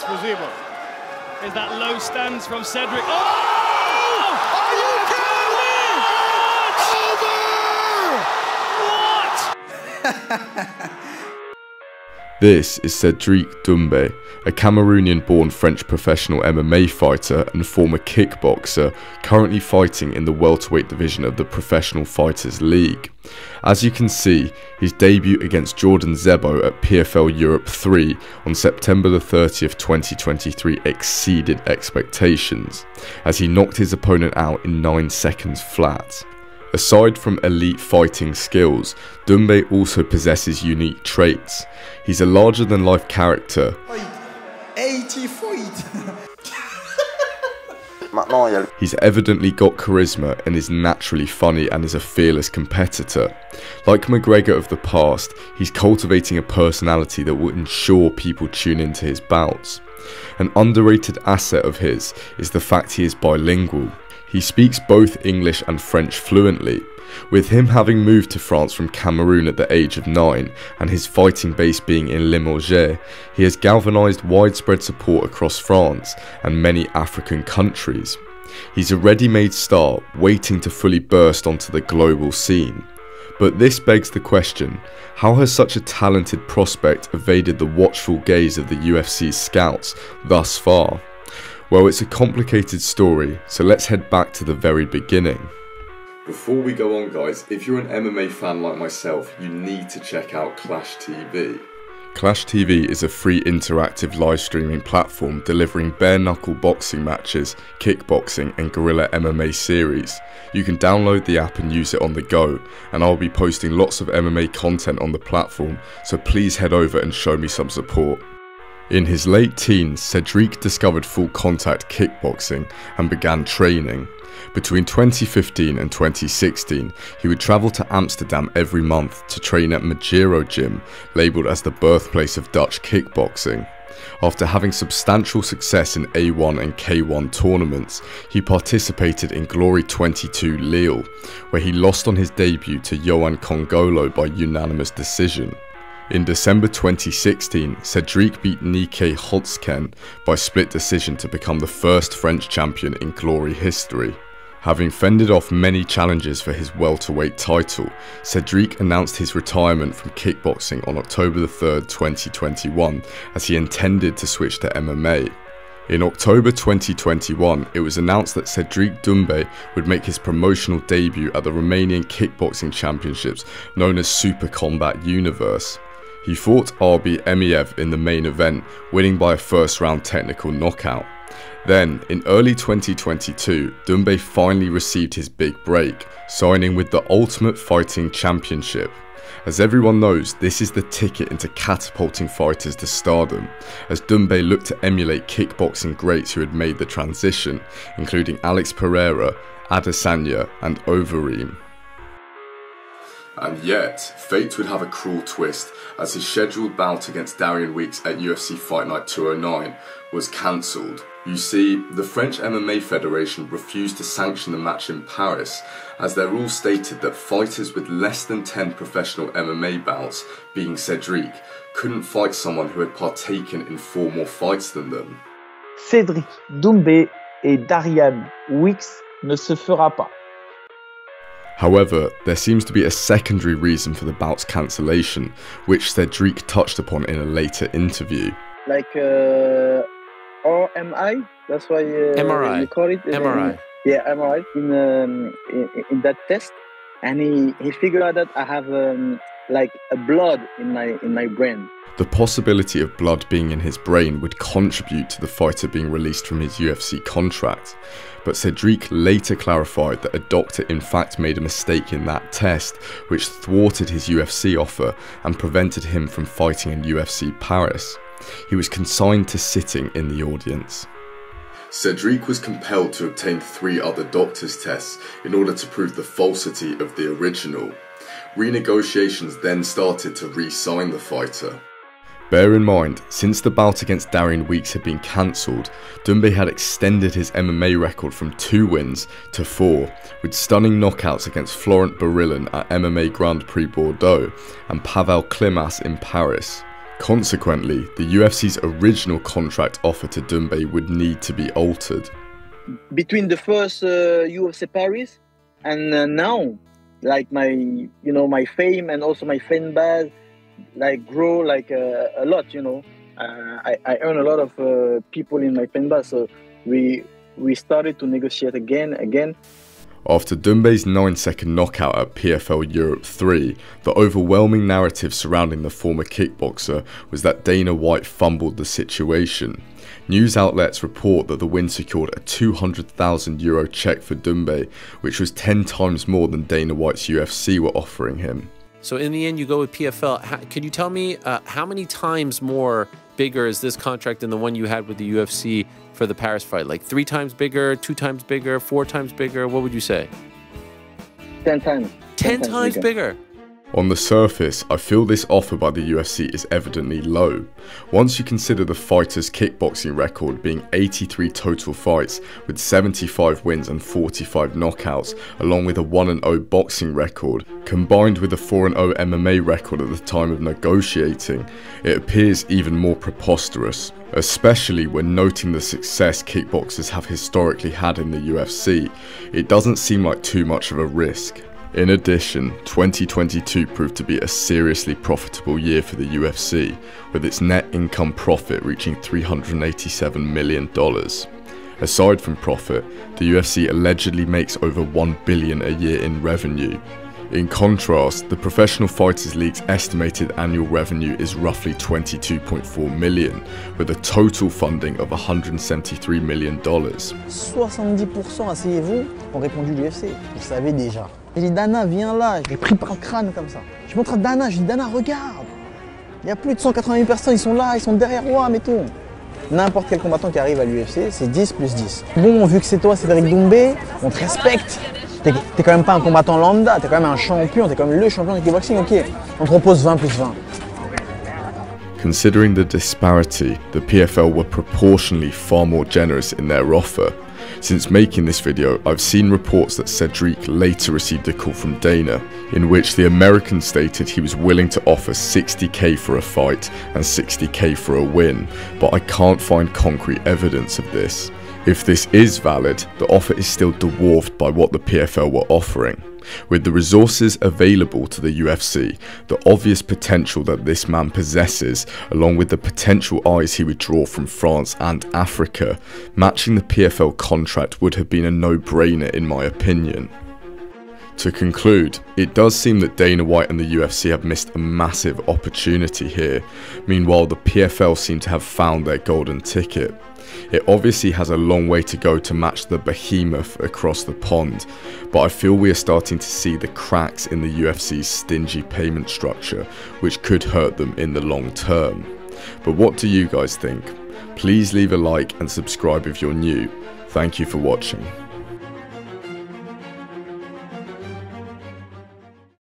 explosivo. Is that low stance from Cedric? Oh! Are you kidding me? What? This is Cedric Doumbé, a Cameroonian-born French professional MMA fighter and former kickboxer, currently fighting in the welterweight division of the Professional Fighters League. As you can see, his debut against Jordan Zebo at PFL Europe 3 on September the 30th, 2023 exceeded expectations, as he knocked his opponent out in 9 seconds flat. Aside from elite fighting skills, Doumbé also possesses unique traits. He's a larger-than-life character. 80 feet. He's evidently got charisma and is naturally funny and is a fearless competitor. Like McGregor of the past, he's cultivating a personality that will ensure people tune into his bouts. An underrated asset of his is the fact he is bilingual. He speaks both English and French fluently. With him having moved to France from Cameroon at the age of 9 and his fighting base being in Limoges, he has galvanised widespread support across France and many African countries. He's a ready-made star waiting to fully burst onto the global scene. But this begs the question, how has such a talented prospect evaded the watchful gaze of the UFC's scouts thus far? Well, it's a complicated story, so let's head back to the very beginning. Before we go on, guys, if you're an MMA fan like myself, you need to check out Clash TV. Clash TV is a free interactive live streaming platform delivering bare-knuckle boxing matches, kickboxing and guerrilla MMA series. You can download the app and use it on the go, and I'll be posting lots of MMA content on the platform, so please head over and show me some support. In his late teens, Cedric discovered full contact kickboxing and began training. Between 2015 and 2016, he would travel to Amsterdam every month to train at Magiro Gym, labelled as the birthplace of Dutch kickboxing. After having substantial success in A1 and K1 tournaments, he participated in Glory 22 Lille, where he lost on his debut to Yohan Congolo by unanimous decision. In December 2016, Cedric beat Nikke Holtzken by split decision to become the first French champion in Glory history. Having fended off many challenges for his welterweight title, Cedric announced his retirement from kickboxing on October 3rd, 2021, as he intended to switch to MMA. In October 2021, it was announced that Cedric Doumbé would make his promotional debut at the Romanian Kickboxing Championships, known as Super Combat Universe. He fought Arbi Emiev in the main event, winning by a first-round technical knockout. Then, in early 2022, Doumbé finally received his big break, signing with the Ultimate Fighting Championship. As everyone knows, this is the ticket into catapulting fighters to stardom, as Doumbé looked to emulate kickboxing greats who had made the transition, including Alex Pereira, Adesanya and Overeem. And yet, fate would have a cruel twist, as his scheduled bout against Darian Weeks at UFC Fight Night 209 was cancelled. You see, the French MMA Federation refused to sanction the match in Paris, as their rules stated that fighters with less than 10 professional MMA bouts, being Cedric, couldn't fight someone who had partaken in 4 more fights than them. Cedric Doumbé et Darian Weeks ne se fera pas. However, there seems to be a secondary reason for the bout's cancellation, which Cedric touched upon in a later interview. Like RMI, that's why MRI. you call it. MRI. Yeah, MRI in that test, and he figured out that I have like a blood in my brain. The possibility of blood being in his brain would contribute to the fighter being released from his UFC contract, but Cedric later clarified that a doctor in fact made a mistake in that test, which thwarted his UFC offer and prevented him from fighting in UFC Paris. He was consigned to sitting in the audience. Cedric was compelled to obtain 3 other doctors' tests in order to prove the falsity of the original. Renegotiations then started to re-sign the fighter. Bear in mind, since the bout against Darian Weeks had been cancelled, Doumbé had extended his MMA record from 2 wins to 4, with stunning knockouts against Florent Barillon at MMA Grand Prix Bordeaux and Pavel Klimas in Paris. Consequently, the UFC's original contract offer to Doumbé would need to be altered. Between the first UFC Paris and now, like my fame and also my fan base like grow like a lot. I earn a lot of people in my fan base, so we started to negotiate again. After Doumbé's 9-second knockout at PFL Europe 3, the overwhelming narrative surrounding the former kickboxer was that Dana White fumbled the situation. News outlets report that the win secured a €200,000 check for Doumbé, which was 10 times more than Dana White's UFC were offering him. So in the end, you go with PFL. Could you tell me how many times more bigger is this contract than the one you had with the UFC for the Paris fight? Like 3 times bigger, 2 times bigger, 4 times bigger? What would you say? 10 times. 10 times bigger. On the surface, I feel this offer by the UFC is evidently low. Once you consider the fighter's kickboxing record being 83 total fights with 75 wins and 45 knockouts, along with a 1-0 boxing record, combined with a 4-0 MMA record at the time of negotiating, it appears even more preposterous, especially when noting the success kickboxers have historically had in the UFC. It doesn't seem like too much of a risk. In addition, 2022 proved to be a seriously profitable year for the UFC, with its net income profit reaching $387 million. Aside from profit, the UFC allegedly makes over $1 billion a year in revenue. In contrast, the Professional Fighters League's estimated annual revenue is roughly $22.4 million, with a total funding of $173 million. 70%, asseyez-vous, ont répondu l'UFC. Ils savaient déjà. J'ai dit Dana, viens là. Je l'ai pris par le crâne comme ça. Je montre à Dana, je dis Dana, regarde. Il y a plus de 180 000 personnes, ils sont là, ils sont derrière moi, mais tout. N'importe quel combattant qui arrive à l'UFC, c'est 10 plus 10. Bon, vu que c'est toi, Cédric Doumbé, on te respecte. T'es quand même pas un combattant lambda, t'es quand même un champion, t'es quand même le champion de kickboxing, ok. On te propose 20 plus 20. Considering the disparity, the PFL were proportionally far more generous in their offer. Since making this video, I've seen reports that Cedric later received a call from Dana, in which the American stated he was willing to offer $60K for a fight and $60K for a win, but I can't find concrete evidence of this. If this is valid, the offer is still dwarfed by what the PFL were offering. With the resources available to the UFC, the obvious potential that this man possesses, along with the potential eyes he would draw from France and Africa, matching the PFL contract would have been a no-brainer in my opinion. To conclude, it does seem that Dana White and the UFC have missed a massive opportunity here. Meanwhile, the PFL seem to have found their golden ticket. It obviously has a long way to go to match the behemoth across the pond, but I feel we are starting to see the cracks in the UFC's stingy payment structure, which could hurt them in the long term. But what do you guys think? Please leave a like and subscribe if you're new. Thank you for watching.